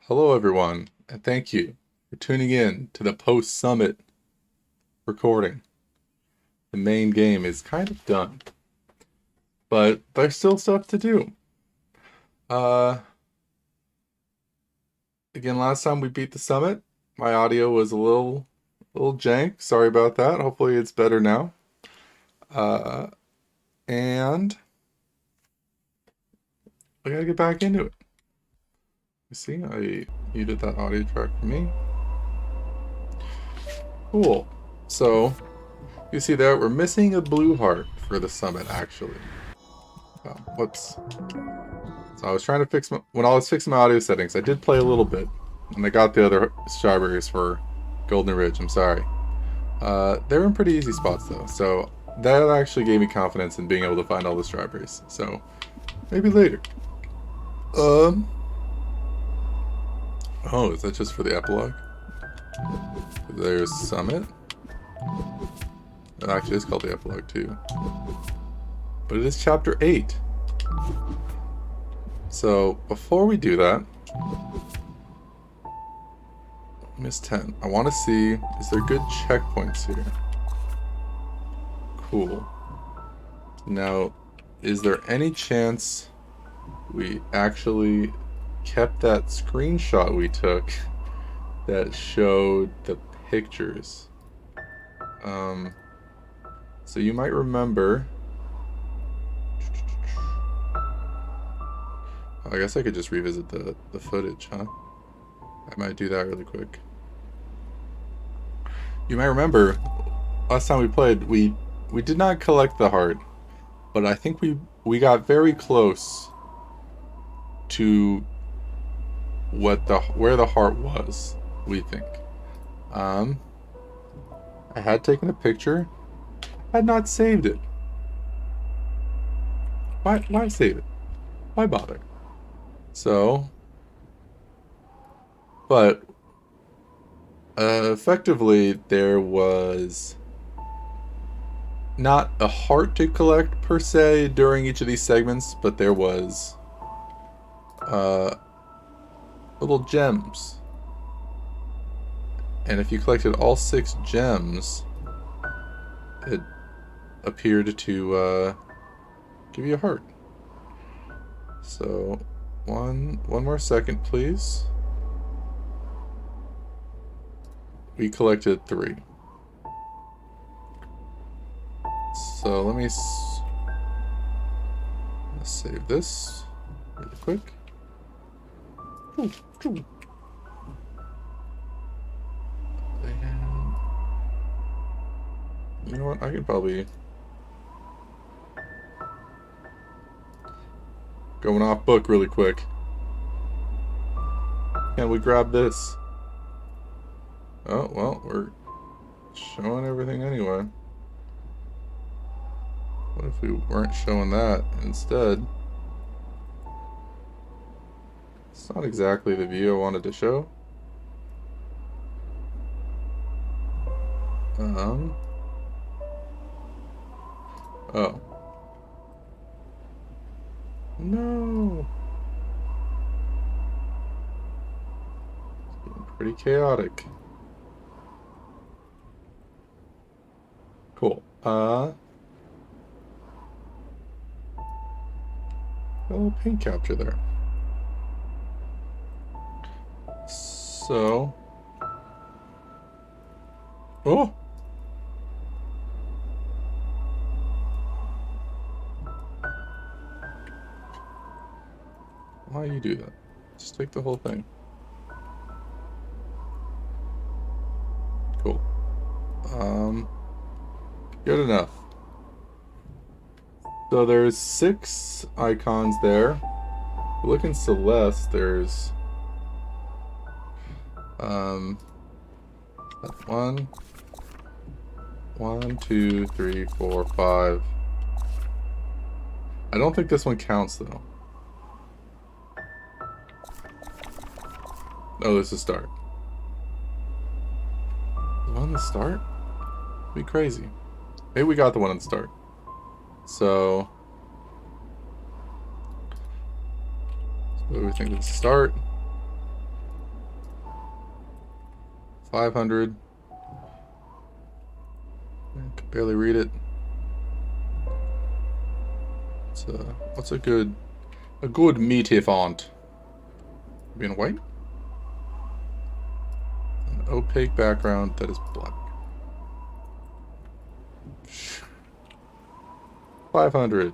Hello, everyone, and thank you for tuning in to the post-summit recording. The main game is kind of done, but there's still stuff to do. Uh, Again, last time we beat the summit, my audio was a little jank. Sorry about that. Hopefully, it's better now. Uh, and I gotta get back into it. You see, I muted that audio track for me. Cool. So you see there, we're missing a blue heart for the summit, actually. Oh, whoops. So I was trying to when I was fixing my audio settings, I did play a little bit, and I got the other strawberries for Golden Ridge. I'm sorry. They were in pretty easy spots though, so that actually gave me confidence in being able to find all the strawberries. So maybe later. Um. Oh, is that just for the epilogue? There's Summit. It actually is called the epilogue too, but it is chapter 8. So before we do that, Miss 10. I want to see, is there good checkpoints here? Cool. Now, is there any chance we actually kept that screenshot we took that showed the pictures? So you might remember. I guess I could just revisit the footage, huh? I might do that really quick. You might remember last time we played, we did not collect the heart, but I think we got very close to where the heart was, we think. I had taken a picture, had not saved it. Why save it? Why bother? So, but effectively there was not a heart to collect per se during each of these segments, but there was little gems. And if you collected all 6 gems, it appeared to give you a heart. So, one more second, please. We collected 3. So let me save this really quick. And you know what? I could probably going off book really quick. Can we grab this? Oh well, we're showing everything anyway. What if we weren't showing that instead? It's not exactly the view I wanted to show. Oh. No. It's getting pretty chaotic. Cool. A little paint capture there. So. Oh! Why you do that? Just take the whole thing. Cool. Good enough. So there's 6 icons there. Look in Celeste, there's that's 1, 2, 3, 4, 5. I don't think this one counts though. Oh, this is start. The one in the start? Be crazy. Maybe we got the one in the start. So what do we think of the start? 500. I can barely read it. What's a good meaty font? Being white? An opaque background that is black. 500.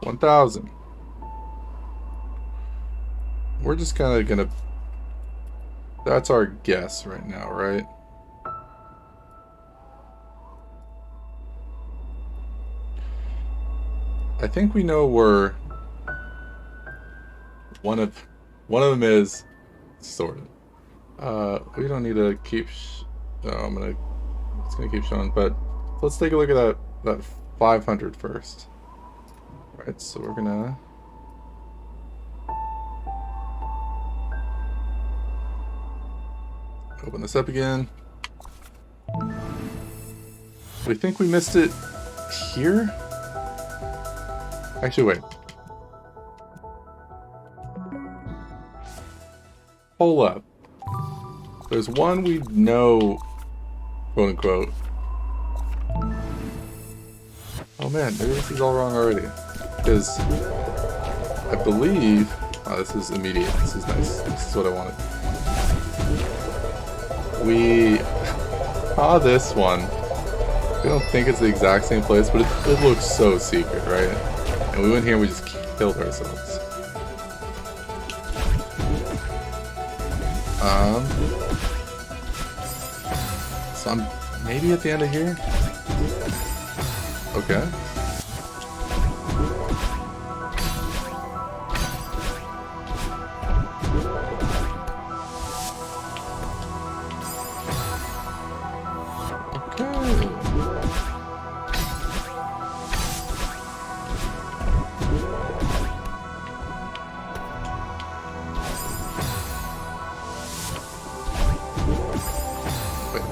1,000. We're just kind of gonna... That's our guess right now, right? I think we know where one of them is, sort of. We don't need to keep. Oh, it's gonna keep showing, but let's take a look at that 500 first. All right, so we're gonna. Open this up again. We think we missed it here? Actually, wait. Hold up. There's one we know, quote unquote. Oh man, maybe this is all wrong already. Because I believe... Oh, this is immediate. This is nice. This is what I wanted. We saw this one. I don't think it's the exact same place, but it looks so secret, right? And we went here and we just killed ourselves. So I'm maybe at the end of here? Okay.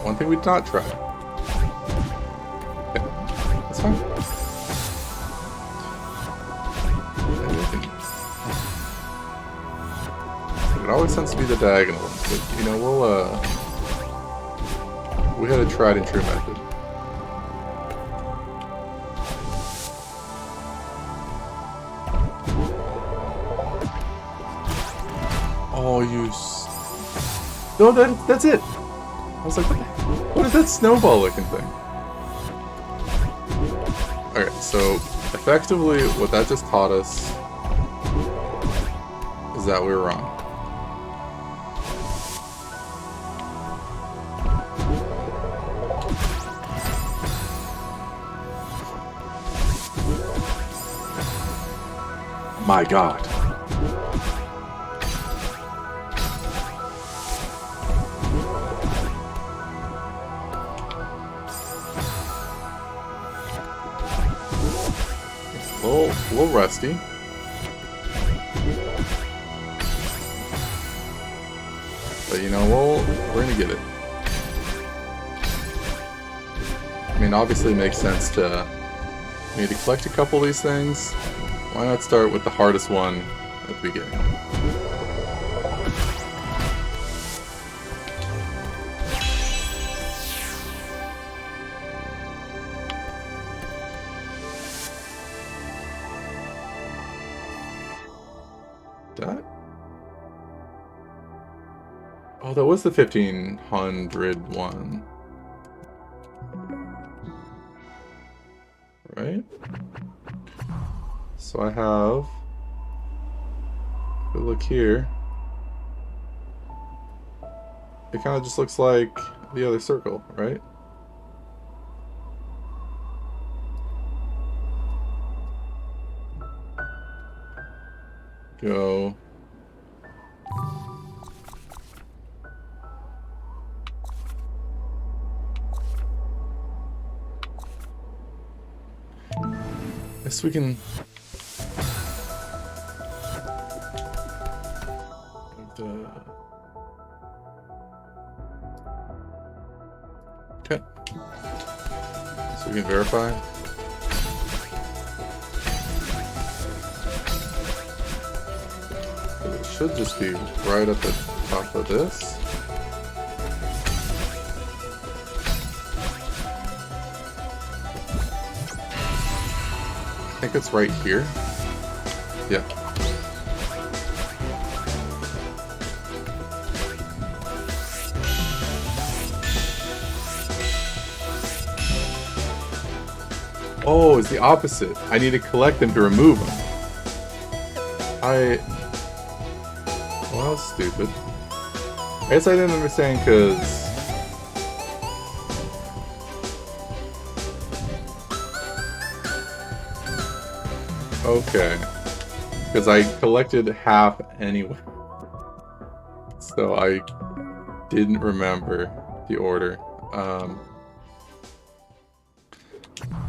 One thing we did not try. Okay, that's fine. It always tends to be the diagonal ones, but you know, we had a tried and true method. Oh, no, that's it. I was like, what is that snowball looking thing? Okay, so effectively what that just taught us is that we were wrong. My God. A little rusty. But you know, we're gonna get it. I mean, obviously it makes sense to need to collect a couple of these things. Why not start with the hardest one at the beginning? That? Oh, that was the 1500 one. Right? So I have... If we look here... It kind of just looks like the other circle, right? Go. Guess we can. Okay. So we can verify. It should just be right up at top of this. I think it's right here. Yeah. Oh, it's the opposite. I need to collect them to remove them. Well, that was stupid. I guess I didn't understand because... Okay. Because I collected half anyway. So I didn't remember the order.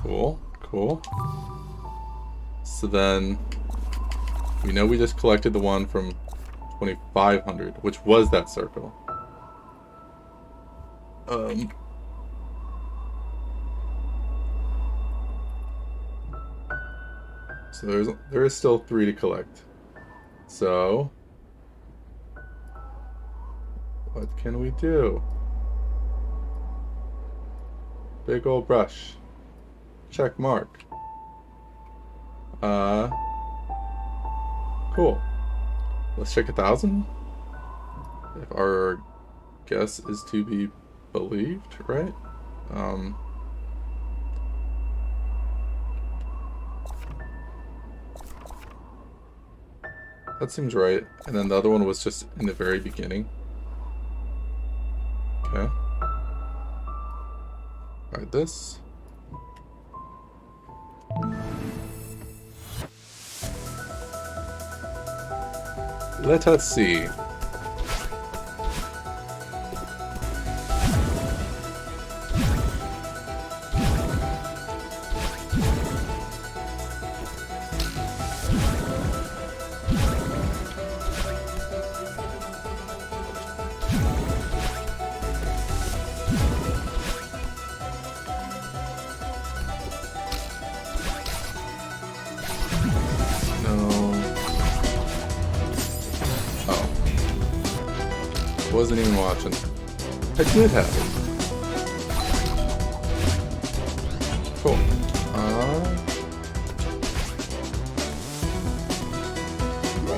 Cool, cool. So then... We know we just collected the one from 2500, which was that circle. So there is still 3 to collect. So what can we do? Big old brush. Check mark. Cool. Let's check 1,000. If our guess is to be believed, right? That seems right. And then the other one was just in the very beginning. Okay. Alright, this. Let us see. Wasn't even watching. I did have it. Cool.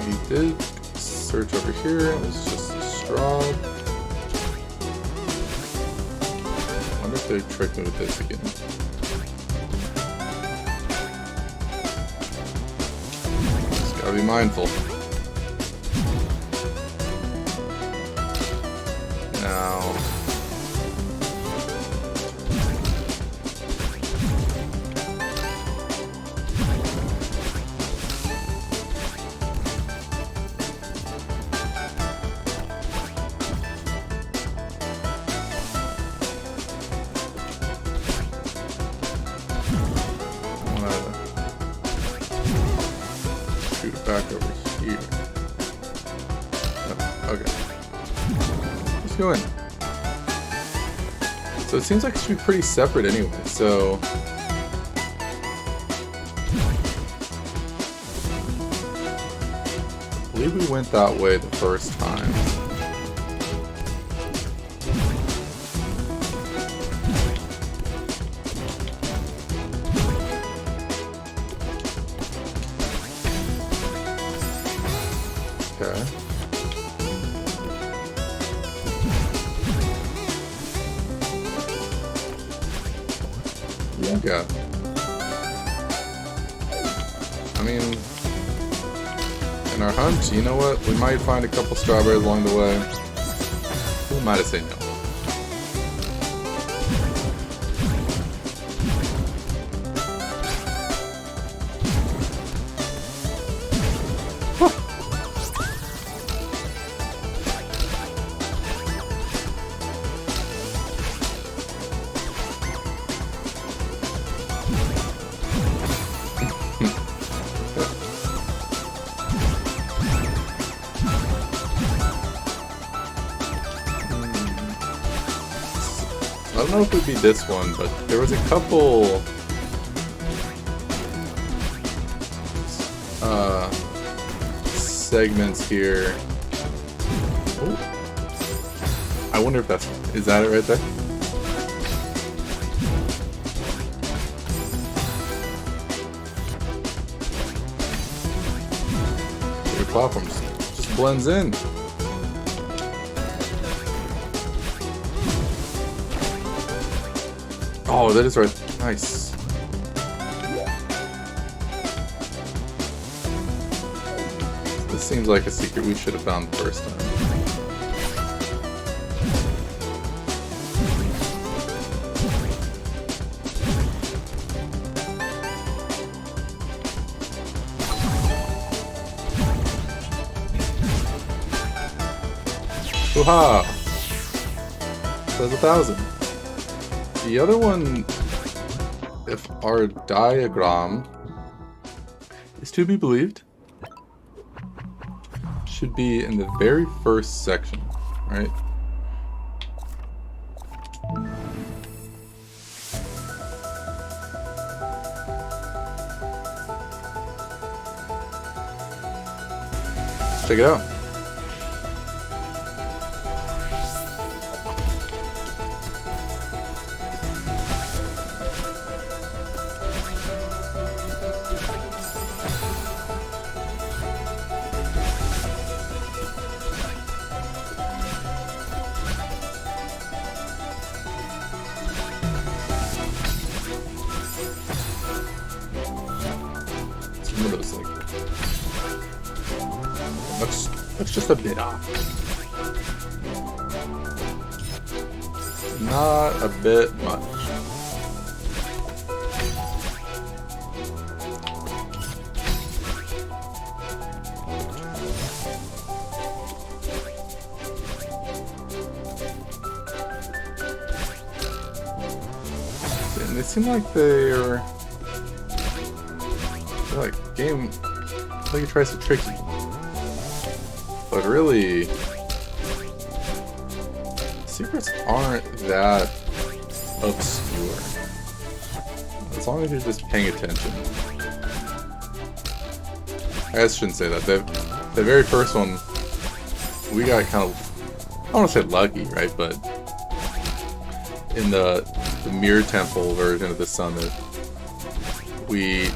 We did search over here. It was just a straw. I wonder if they tricked me with this again. Just gotta be mindful. Now, I'm gonna shoot it back over here. Oh, okay. Go in. So it seems like it should be pretty separate anyway, so... I believe we went that way the first time. Okay. Yeah. I mean, in our hunt, you know what? We might find a couple strawberries along the way. We might have said no. I don't know if it would be this one, but there was a couple segments here. Oh. I wonder if is that it right there? Your platform just blends in. Oh, that is right. Nice. This seems like a secret we should have found the first time. Hoo-ha! Says 1,000. The other one, if our diagram is to be believed, should be in the very first section, right? Let's check it out. Some of those, like, looks just a bit off. Not a bit much. And they seem like they're like game. I think it tries to trick you, but really, secrets aren't that obscure as long as you're just paying attention. I guess I shouldn't say that. The very first one, we got kind of, I don't want to say lucky, right? But in the Mirror Temple version of the summit, we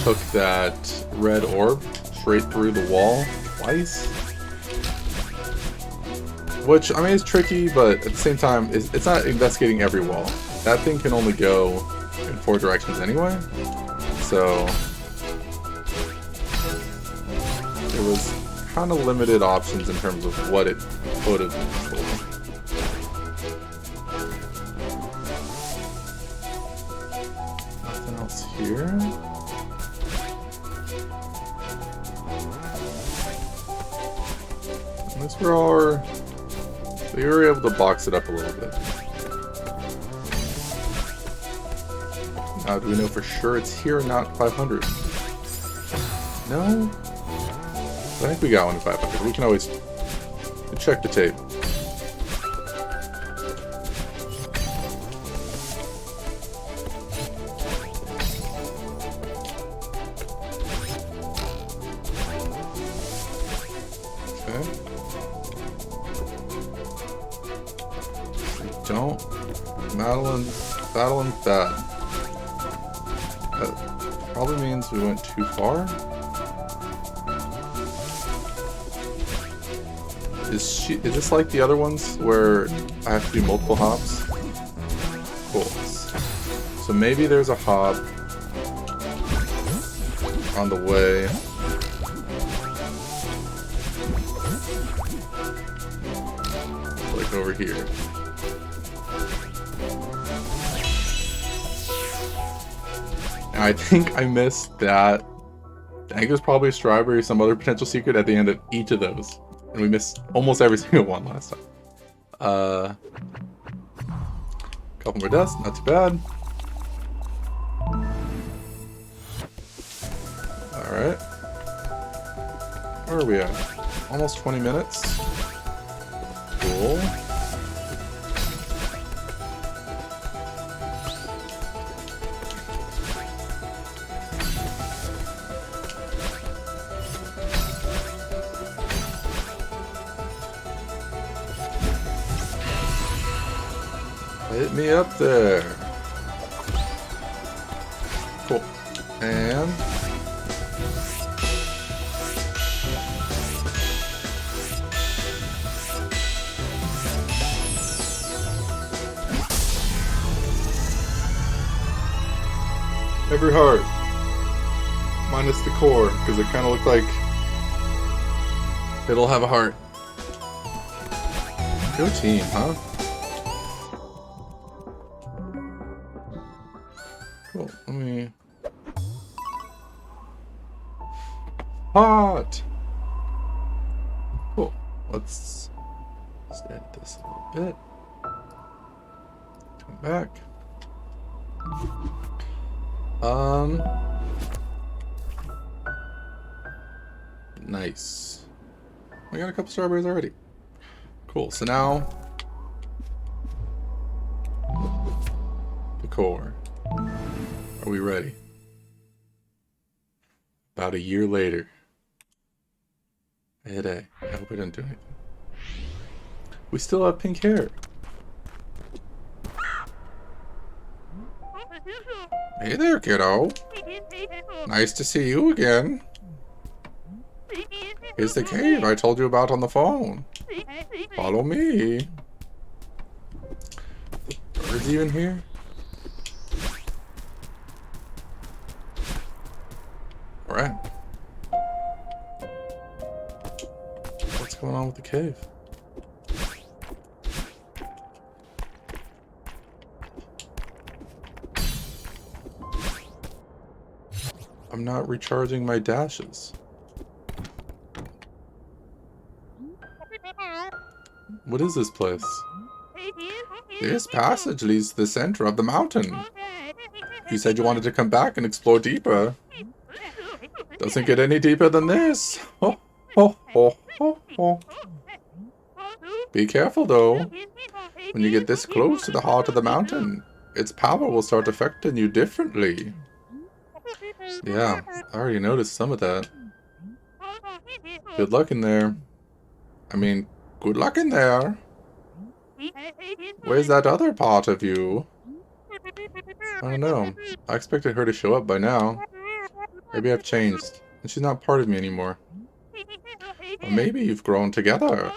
took that red orb straight through the wall twice. Which, I mean, is tricky, but at the same time, it's not investigating every wall. That thing can only go in 4 directions anyway. So there was kind of limited options in terms of what it could have been for. Nothing else here. Unless we were able to box it up a little bit. Now, do we know for sure it's here or not 500? No? I think we got one at 500. We can always check the tape. Don't. Madeline's battling bad. That probably means we went too far. Is this like the other ones where I have to do multiple hops? Cool. So maybe there's a hop on the way. Like over here. I think I missed that. I think there's probably a strawberry, some other potential secret at the end of each of those. And we missed almost every single one last time. Couple more deaths, not too bad. Alright. Where are we at? Almost 20 minutes. Cool. Hit me up there. Cool. And... every heart. Minus the core, because it kind of looked like it'll have a heart. Good team, huh? Cool, let me... Hot! Cool, let's edit this a little bit. Come back. Nice. We got a couple strawberries already. Cool, so now... the core. Are we ready? About a year later. Hey, I hope I didn't do anything. We still have pink hair. Hey there, kiddo. Nice to see you again. Here's the cave I told you about on the phone. Follow me. The birds even here? Alright. What's going on with the cave? I'm not recharging my dashes. What is this place? This passage leads to the center of the mountain. You said you wanted to come back and explore deeper. Doesn't get any deeper than this. Ho, ho, ho, ho, ho. Be careful though. When you get this close to the heart of the mountain, its power will start affecting you differently. Yeah, I already noticed some of that. Good luck in there. I mean, good luck in there. Where's that other part of you? I don't know. I expected her to show up by now. Maybe I've changed, and she's not part of me anymore. Or maybe you've grown together.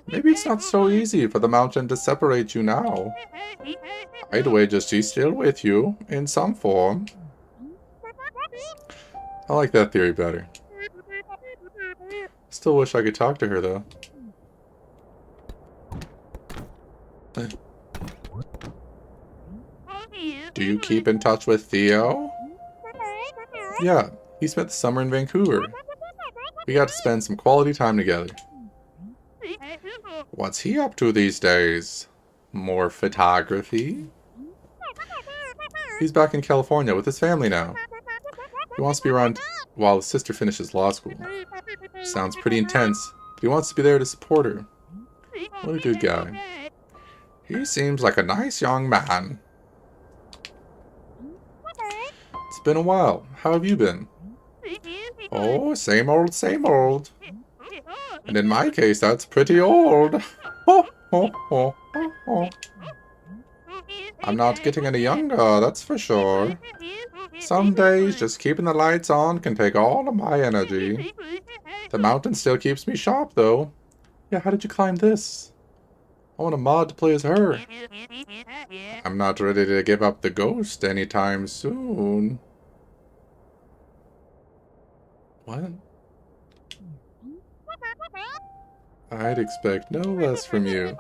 Maybe it's not so easy for the mountain to separate you now. I'd wager she's still with you, in some form. I like that theory better. Still wish I could talk to her, though. Do you keep in touch with Theo? Yeah, he spent the summer in Vancouver. We got to spend some quality time together. What's he up to these days? More photography? He's back in California with his family now. He wants to be around while his sister finishes law school. Sounds pretty intense, but he wants to be there to support her. What a good guy. He seems like a nice young man. It's been a while. How have you been? Oh, same old, same old. And in my case, that's pretty old. Ho, ho, ho, ho, ho. I'm not getting any younger, that's for sure. Some days, just keeping the lights on can take all of my energy. The mountain still keeps me sharp, though. Yeah, how did you climb this? I want a mod to play as her. I'm not ready to give up the ghost anytime soon. What? I'd expect no less from you.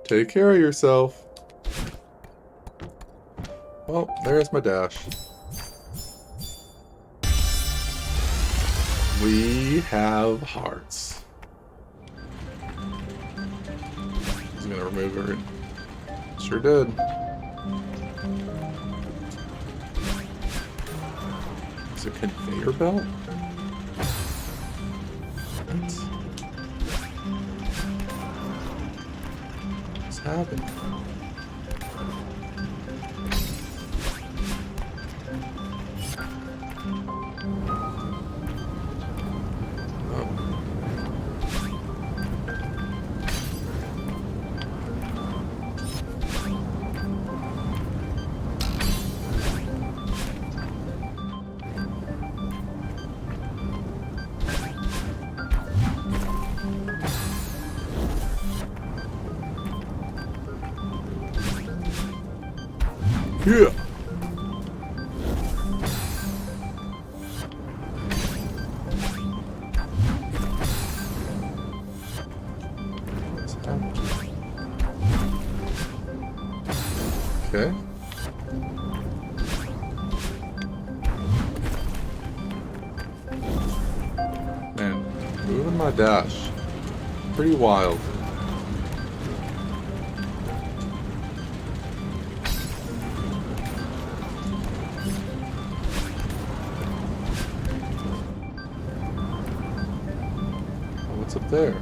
Take care of yourself. Well, there's my dash. We have hearts. I'm gonna remove her. Sure did. Is it a conveyor belt? What's happening? Yeah. What's happening? Okay. Man, moving my dash. Pretty wild. What's up there?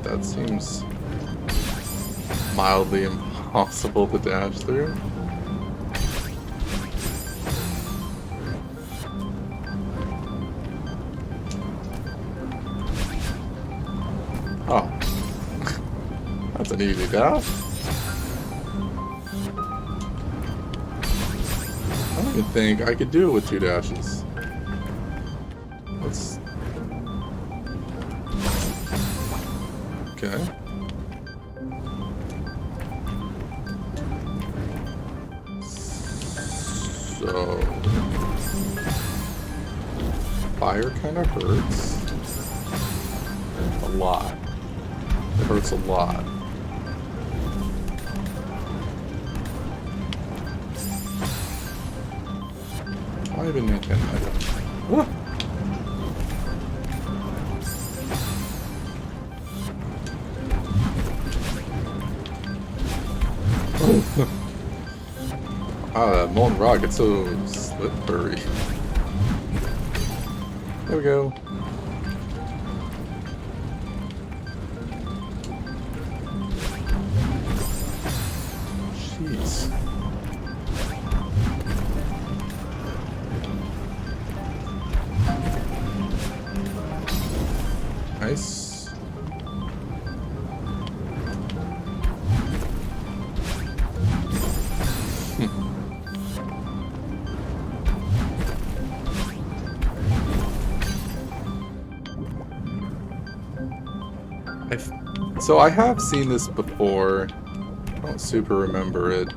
That seems mildly impossible to dash through. Oh. That's an easy dash. I don't even think I could do it with 2 dashes. Let's... Okay. So... Fire kind of hurts. A lot. It hurts a lot. Why even maintain that? Ah, that molten rock, it's so slippery. There we go. Jeez. Nice. So I have seen this before. I don't super remember it.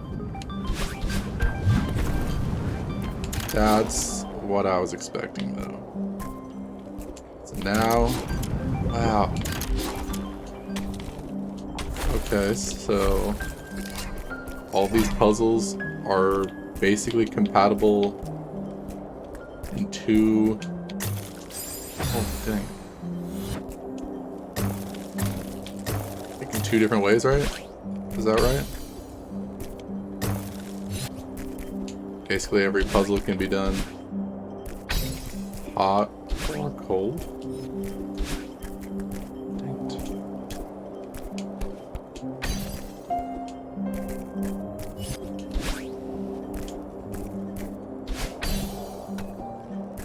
That's what I was expecting though. So now, wow. Okay, so all these puzzles are basically compatible in 2... Oh, dang. 2 different ways, right? Is that right? Basically every puzzle can be done hot or cold. Dang it.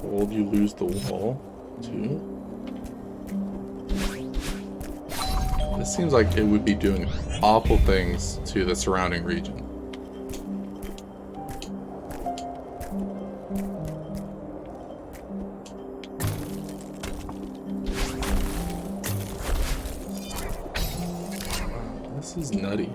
Cold, you lose the wall, too. This seems like it would be doing awful things to the surrounding region. Wow, this is nutty.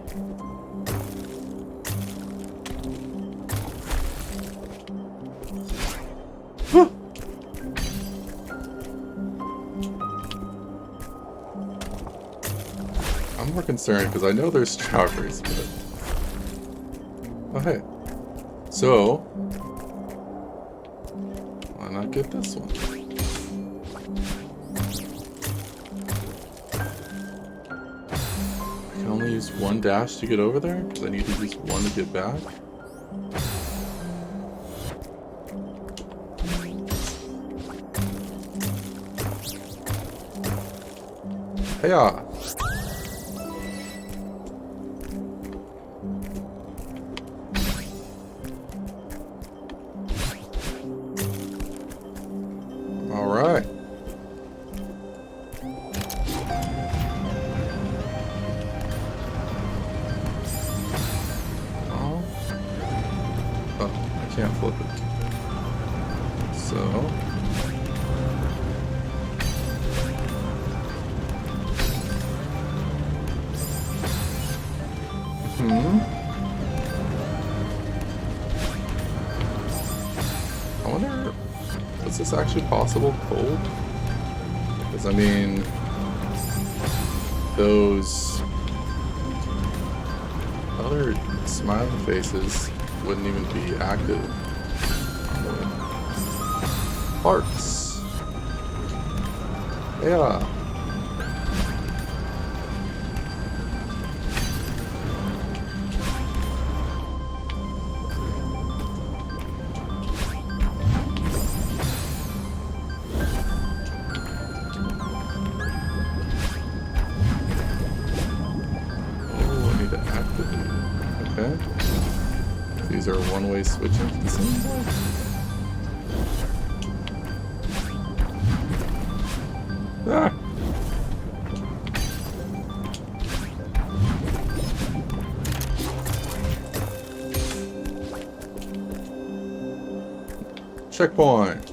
I'm more concerned because I know there's strawberries, but... Oh, hey. So... why not get this one? I can only use 1 dash to get over there? Because I need to use 1 to get back? Hey-ya! Alright. Oh, I can't flip it. So... Was this actually possible cold? Because, I mean, those other smiling faces wouldn't even be active. Hearts. Yeah. These are one-way switching, it seems like. Ah! Checkpoint!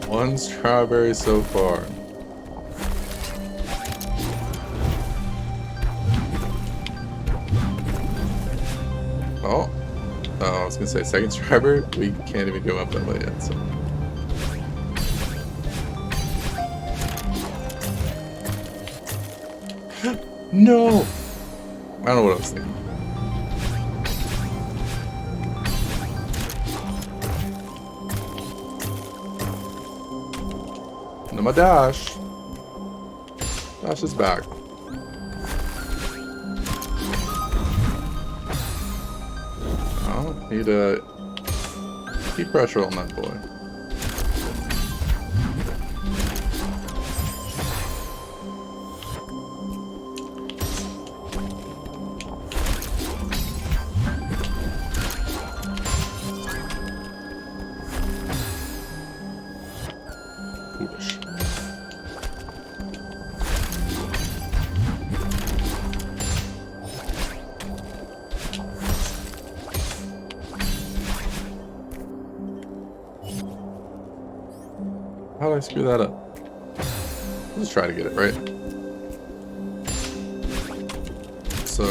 1 strawberry so far. Oh, I was gonna say second strawberry. We can't even go up that way yet, so. No! I don't know what I was thinking. No, my dash. Dash is back. Need to keep pressure on that boy. Foolish. How did I screw that up? Let's try to get it right. So,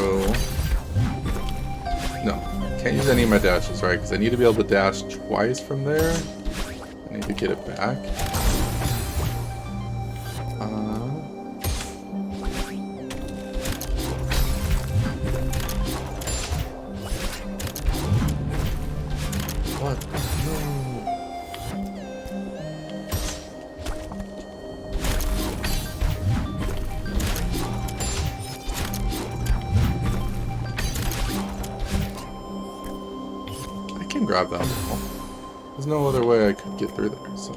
no, can't use any of my dashes, right? Because I need to be able to dash twice from there. I need to get it back. What? No. Grab that wall. There's no other way I could get through there, so.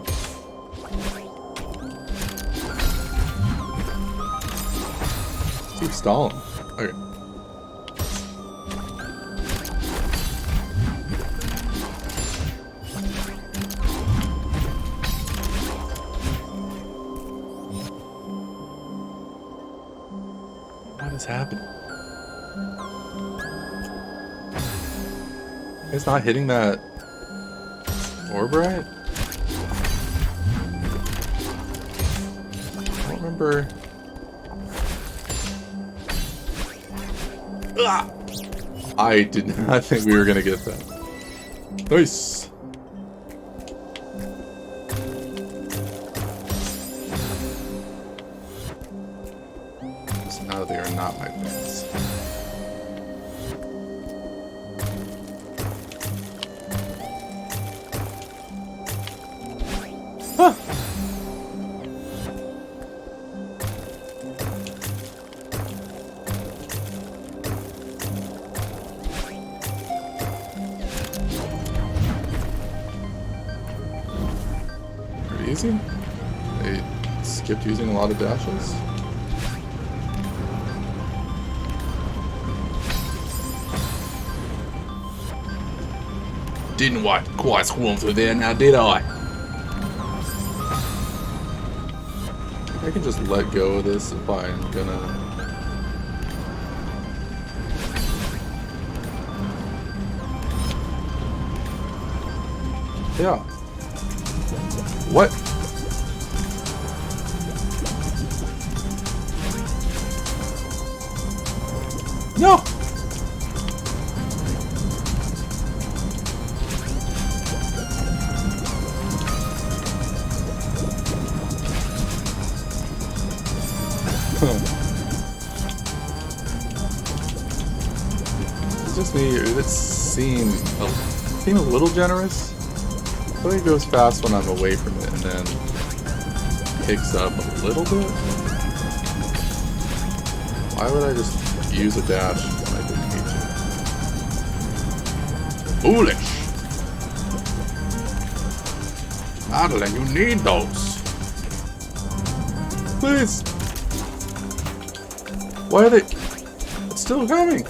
Keep stalling. Okay. What is happening? It's not hitting that orb right? I don't remember. Ah! I did not think we were gonna get that. Nice! Just now they are not my friends. Huh. Pretty easy. They skipped using a lot of dashes. Didn't quite swarm through there now, did I? I can just let go of this if I'm gonna... Yeah. What? No! just me, or did it seem a little generous? I feel like it goes fast when I'm away from it, and then picks up a little bit. Why would I just use a dash when I didn't need to? Foolish! Madeline, you need those. Please. Why are they? It's still coming.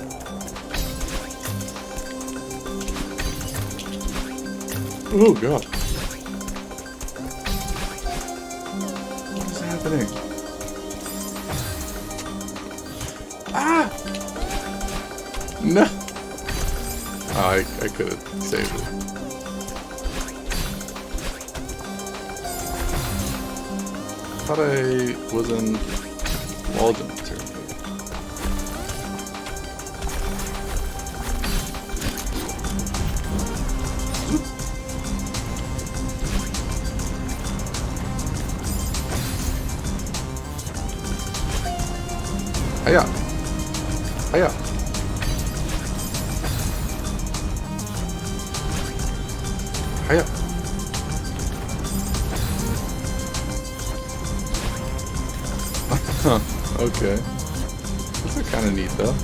Oh god. What is happening? Ah! No. Oh, I could have saved it. I thought I was in wall jump territory. Hiya! Hiya! Hiya! Huh, okay. Those are kind of neat, though.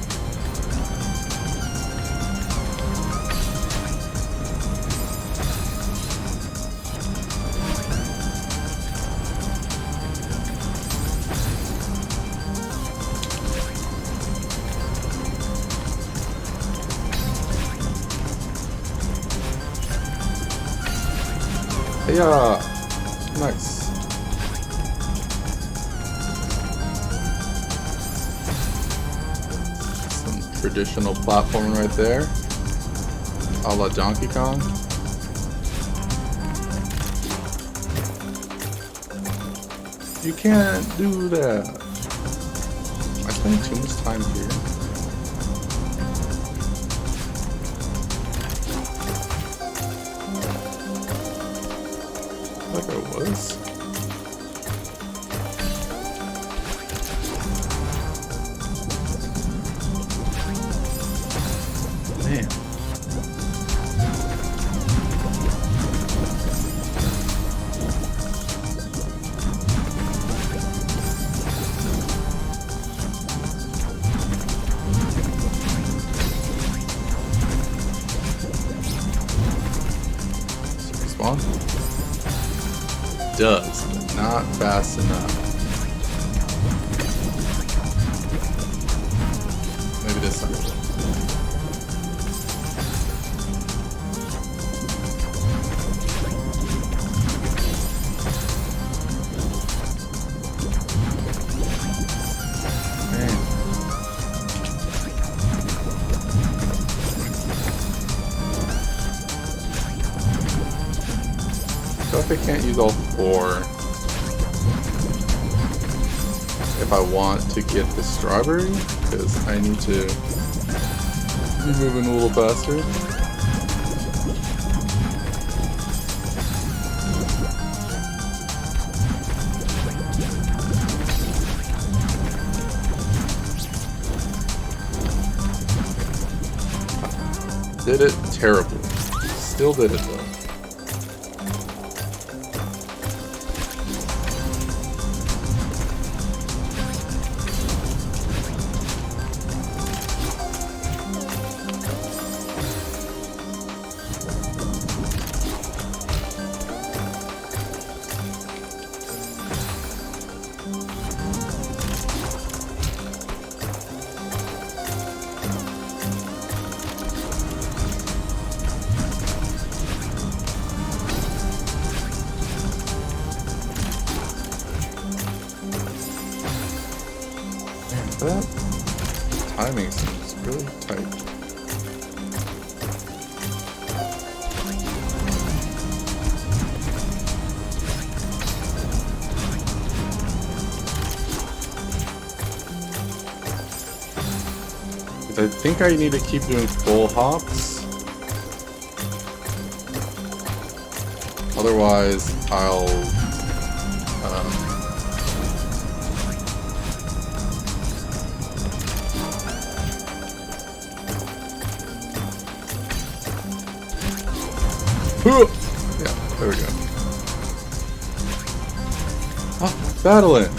Yeah, nice. Traditional platforming right there, a la Donkey Kong. You can't do that. I spend too much time here. Like I was. Man. Respawn? Does, but not fast enough. Maybe this time. So if I can't use all four, if I want to get the strawberry, because I need to be moving a little faster. Did it terribly. Still did it though. That timing seems really tight. Because I think I need to keep doing full hops. Otherwise, I'll Yeah, there we go. Oh, Madeline!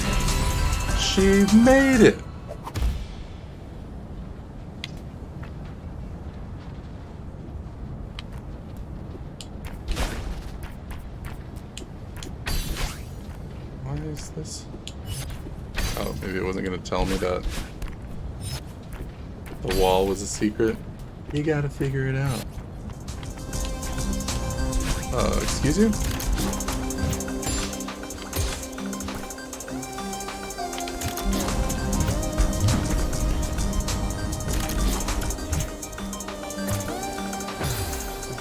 She made it! Why is this? Oh, maybe it wasn't gonna tell me that the wall was a secret. You gotta figure it out. Excuse you?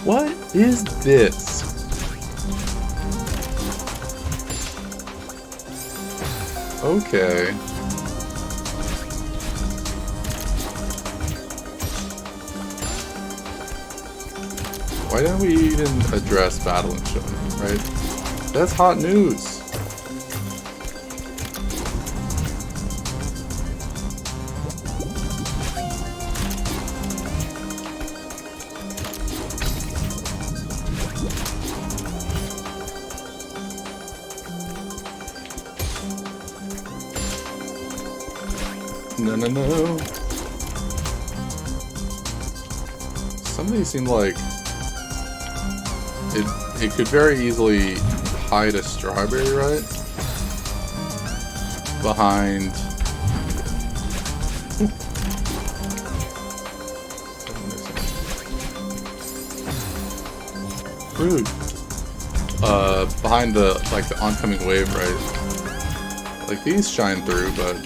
What is this? Okay. Why didn't we even address Madeline showing up, right? That's hot news. No, no, no. Some of these seem like it could very easily hide a strawberry, right? Behind. Rude. Behind the the oncoming wave, right? Like these shine through, but.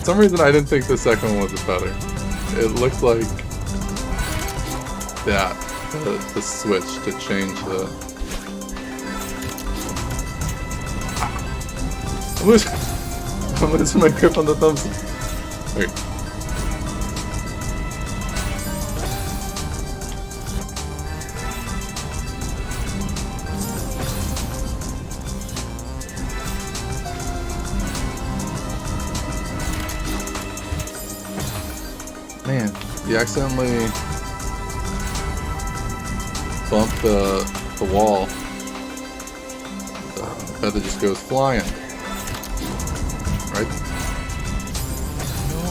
For some reason I didn't think the second one was better. It looked like that, the switch to change the... I'm losing my grip on the thumbs. Wait. Man, you accidentally bumped the wall. The feather just goes flying. Right? No.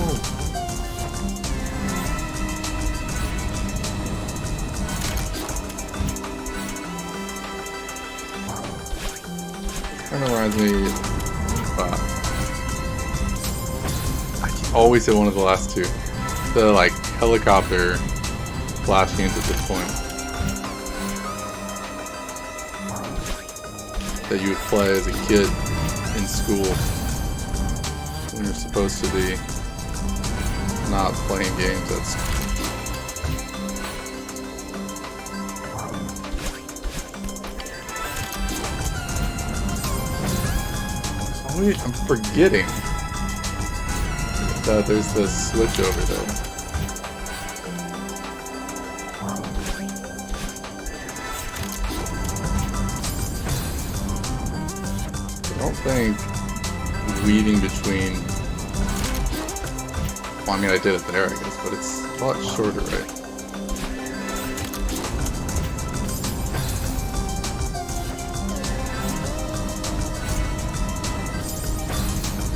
Kind of reminds me. I always hit one of the last two. The helicopter flash games at this point that you would play as a kid in school when you're supposed to be not playing games at school. Oh wait, I'm forgetting that there's this switch over there. I don't think weaving between... Well, I mean, I did it there, I guess, but it's a lot shorter, right?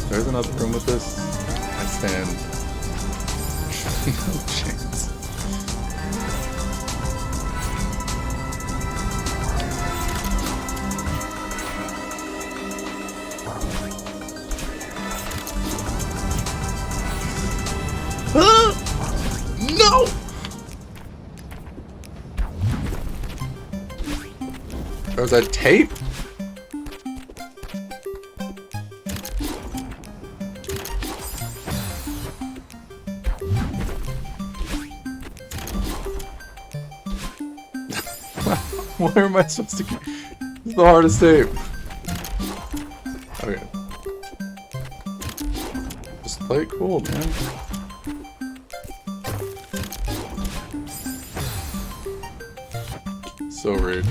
There's another room with this. I stand no chance. No! There's a tape? Where am I supposed to get? This is the hardest tape. Okay. Just play it cool, man. So rude.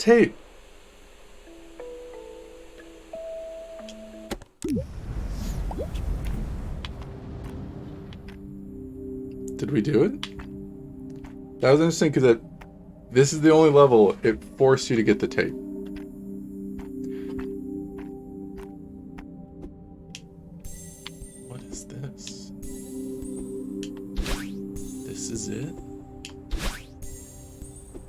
tape. Did we do it? That was interesting because this is the only level it forced you to get the tape. What is this? This is it?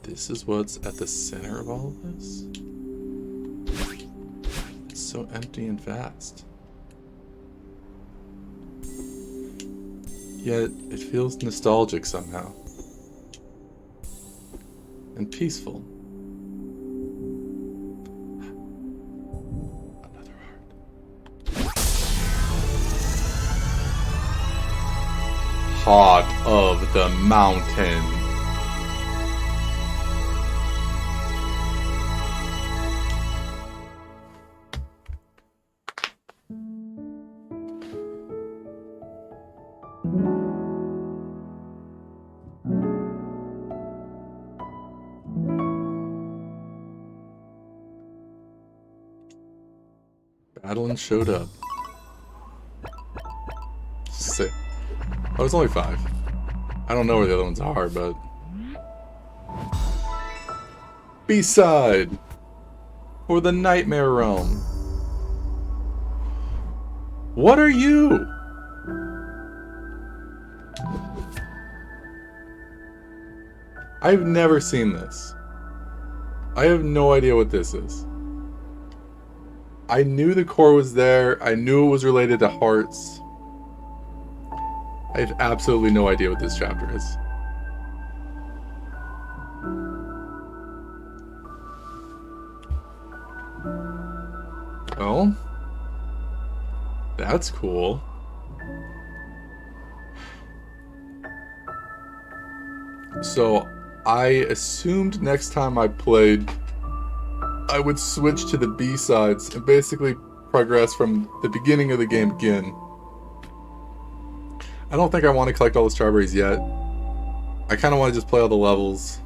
This is what's at the center of all of this? It's so empty and vast. Yet, it feels nostalgic somehow. And peaceful. Another heart. Heart of the mountain. Madeline showed up. Sick. Oh, it's only 5. I don't know where the other ones are, but... B-side! For the Nightmare Realm. What are you? I've never seen this. I have no idea what this is. I knew the core was there. I knew it was related to hearts. I have absolutely no idea what this chapter is. Well, that's cool. So, I assumed next time I played, I would switch to the B-sides and basically progress from the beginning of the game again. I don't think I want to collect all the strawberries yet. I kind of want to just play all the levels.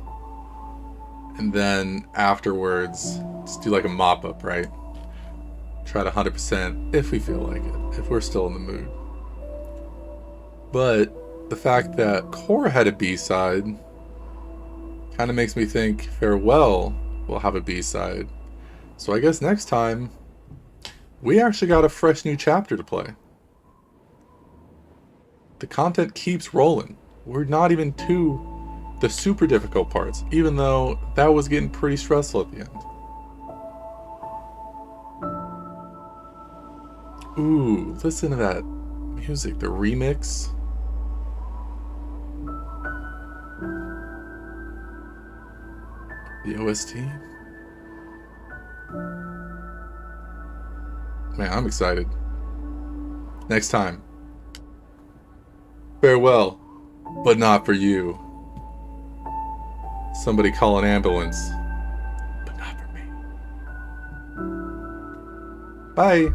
And then afterwards, just do like a mop-up, right? Try to 100% if we feel like it. If we're still in the mood. But the fact that Core had a B-side kind of makes me think Farewell will have a B-side. So I guess next time, we actually got a fresh new chapter to play. The content keeps rolling. We're not even to the super difficult parts, even though that was getting pretty stressful at the end. Ooh, listen to that music, the remix. The OST. Man, I'm excited. Next time. Farewell, but not for you. Somebody call an ambulance, but not for me. Bye.